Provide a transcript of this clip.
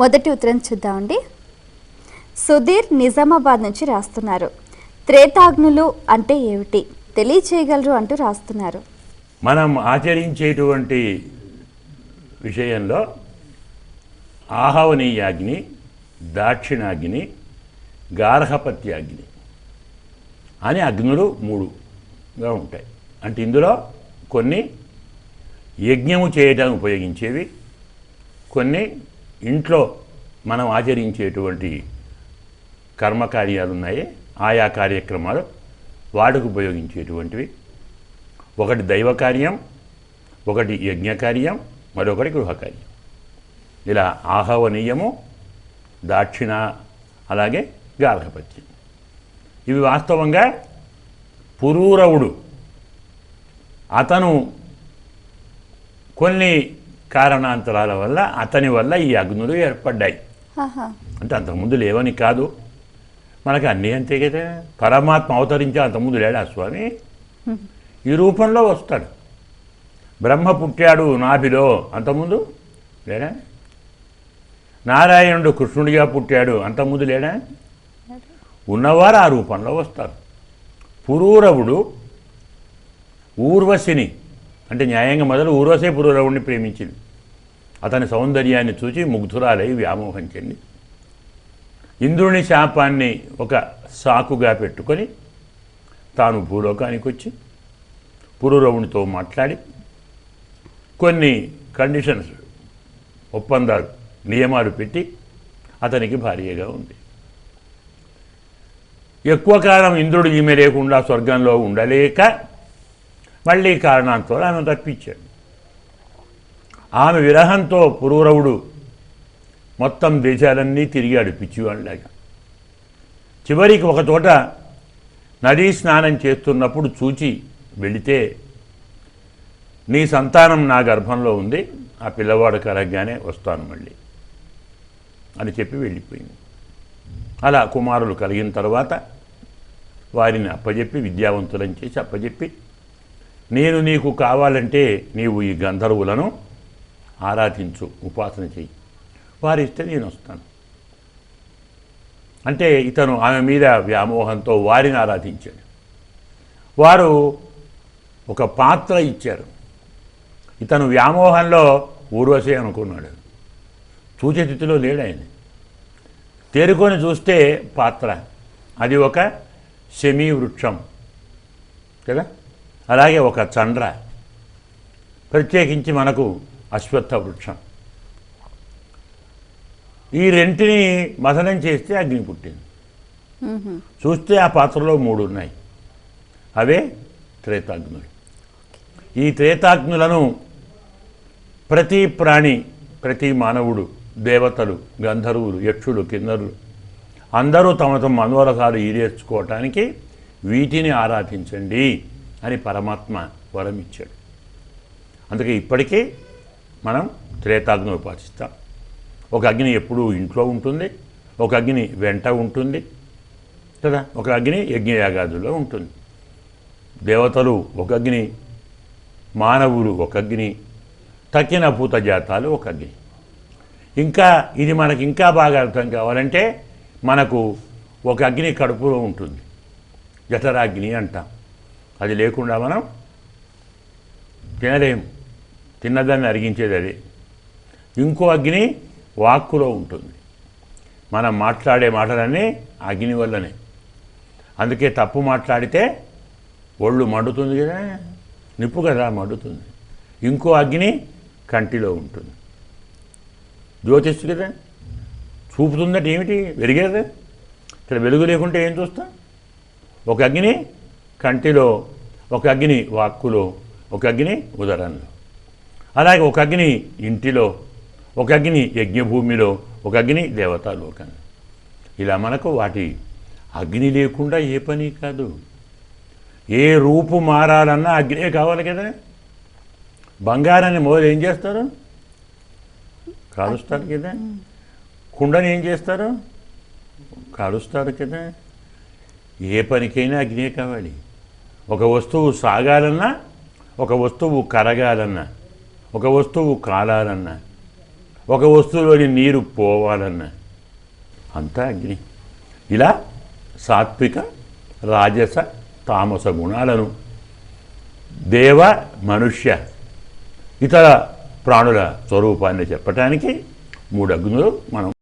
మొదటి ఉత్తరం చూద్దామండి. సుధీర్ నిజామాబాద్ నుంచి రాస్తున్నారు. త్రేతాగ్నులు అంటే ఏమిటి తెలియచేయగలరు అంటూ రాస్తున్నారు. మనం ఆచరించేటువంటి విషయంలో ఆహవనీయాగ్ని, దాక్షిణాగ్ని, గార్హపత్యాగ్ని అని అగ్నులు 3గా ఉంటాయి. అంటే ఇందులో కొన్ని యజ్ఞము చేయడానికి ఉపయోగించేవి, కొన్ని ఇంట్లో మనం ఆచరించేటువంటి కర్మకార్యాలు ఉన్నాయి, ఆయా కార్యక్రమాలు వాటికి ఉపయోగించేటువంటివి. ఒకటి దైవ కార్యం, ఒకటి యజ్ఞకార్యం, మరొకటి గృహకార్యం. ఇలా ఆహవనీయము, దాక్షిణ, అలాగే గార్హపత్యం. ఇవి వాస్తవంగా పురూరవుడు అతను కొన్ని కారణాంతరాల వల్ల అతని వల్ల ఈ అగ్నులు ఏర్పడ్డాయి. అంటే అంతకుముందు లేవని కాదు, మనకు అన్నీ అంతే కదా. పరమాత్మ అవతరించే అంతకుముందు లేడా స్వామి? ఈ రూపంలో వస్తాడు. బ్రహ్మ పుట్టాడు నాభిలో, అంతకుముందు లేడా? నారాయణుడు కృష్ణుడిగా పుట్టాడు, అంతకుముందు లేడా? ఉన్నవారు ఆ రూపంలో వస్తారు. పురూరవుడు ఊర్వశిని, అంటే న్యాయంగా మొదలు ఊర్వశే పురూరవుడిని ప్రేమించింది. అతని సౌందర్యాన్ని చూసి ముగ్ధురాలై వ్యామోహం చెంది ఇంద్రుని శాపాన్ని ఒక సాకుగా పెట్టుకొని తాను భూలోకానికి వచ్చి పురూరవునితో మాట్లాడి కొన్ని కండిషన్స్, ఒప్పందాలు, నియమాలు పెట్టి అతనికి భార్యగా ఉంది. ఎక్కువ కాలం ఇంద్రుడు ఈమె లేకుండా స్వర్గంలో ఉండలేక మళ్ళీ కారణాంతో ఆమె తప్పించాడు. ఆమె విరహంతో పురూరవుడు మొత్తం దేశాలన్నీ తిరిగాడు పిచ్చివాళ్ళలాగా. చివరికి ఒక చోట నదీ స్నానం చేస్తున్నప్పుడు చూచి వెళితే, నీ సంతానం నా గర్భంలో ఉంది, ఆ పిల్లవాడు కలగగానే వస్తాను మళ్ళీ అని చెప్పి వెళ్ళిపోయింది. అలా కుమారులు కలిగిన తర్వాత వారిని అప్పజెప్పి, విద్యావంతులను చేసి అప్పజెప్పి, నేను నీకు కావాలంటే నీవు ఈ గంధర్వులను ఆరాధించు, ఉపాసన చెయ్యి, వారిస్తే నేను వస్తాను అంటే ఇతను ఆమె మీద వ్యామోహంతో వారిని ఆరాధించాడు. వారు ఒక పాత్ర ఇచ్చారు. ఇతను వ్యామోహంలో ఊర్వశి అనుకున్నాడు, చూచే స్థితిలో లేడు ఆయన. తేరుకొని చూస్తే పాత్ర, అది ఒక శమీ వృక్షం కదా, అలాగే ఒక చండ్ర, ప్రత్యేకించి మనకు అశ్వత్థ వృక్షం. ఈ రెంటిని మథనం చేస్తే అగ్ని పుట్టింది. చూస్తే ఆ పాత్రలో 3 ఉన్నాయి, అవే త్రేతాగ్నులు. ఈ త్రేతాగ్నులను ప్రతి ప్రాణి, ప్రతి మానవుడు, దేవతలు, గంధర్వులు, యక్షులు, కిన్నరులు అందరూ తమ తమ మనోరథాలు ఈరేర్చుకోవటానికి వీటిని ఆరాధించండి అని పరమాత్మ వరం ఇచ్చాడు. అందుకే ఇప్పటికీ మనం త్రేతాగ్ని ఉపాసిస్తాం. ఒక అగ్ని ఎప్పుడూ ఇంట్లో ఉంటుంది, ఒక అగ్ని వెంట ఉంటుంది కదా, ఒక అగ్ని యజ్ఞయాగాదుల్లో ఉంటుంది. దేవతలు ఒక అగ్ని, మానవులు ఒక అగ్ని, తక్కిన భూత జాతాలు ఒక అగ్ని. ఇంకా ఇది మనకి ఇంకా బాగా అర్థం కావాలంటే మనకు ఒక అగ్ని కడుపులో ఉంటుంది, జఠరాగ్ని అంటాం. అది లేకుండా మనం తినలేము, తిన్నదాన్ని అరిగించేది అది. ఇంకో అగ్ని వాక్కులో ఉంటుంది. మనం మాట్లాడే మాటలన్నీ అగ్ని వల్లనే. అందుకే తప్పు మాట్లాడితే ఒళ్ళు మండుతుంది కదా, నిప్పు కదా మండుతుంది. ఇంకో అగ్ని కంటిలో ఉంటుంది, జ్యోతిష్సు కదా, చూపుతుందట ఏమిటి, వెలిగేదా? ఇక్కడ వెలుగు లేకుంటే ఏం చూస్తాం? ఒక అగ్ని కంటిలో, ఒక అగ్ని వాక్కులో, ఒక అగ్ని ఉదరంలో, అలాగే ఒక అగ్ని ఇంటిలో, ఒక అగ్ని యజ్ఞభూమిలో, ఒక అగ్ని దేవతాలోకంలో. ఇలా మనకు వాటి అగ్ని లేకుండా ఏ పని కాదు. ఏ రూపు మారాలన్నా అగ్నే కావాలి కదా. బంగారాన్ని మొదలు ఏం చేస్తారు? కాలుస్తారు కదా. కుండని ఏం చేస్తారు? కాలుస్తారు కదా. ఏ పనికైనా అగ్నే కావాలి. ఒక వస్తువు సాగాలన్నా, ఒక వస్తువు కరగాలన్నా, ఒక వస్తువు కాలాలన్నా ఒక వస్తువులోని నీరు పోవాలన్నా అంతా అగ్ని. ఇలా సాత్విక రాజస తామస గుణాలను దేవ మనుష్య ఇతర ప్రాణుల స్వరూపాన్ని చెప్పటానికి 3 అగ్నులు మనం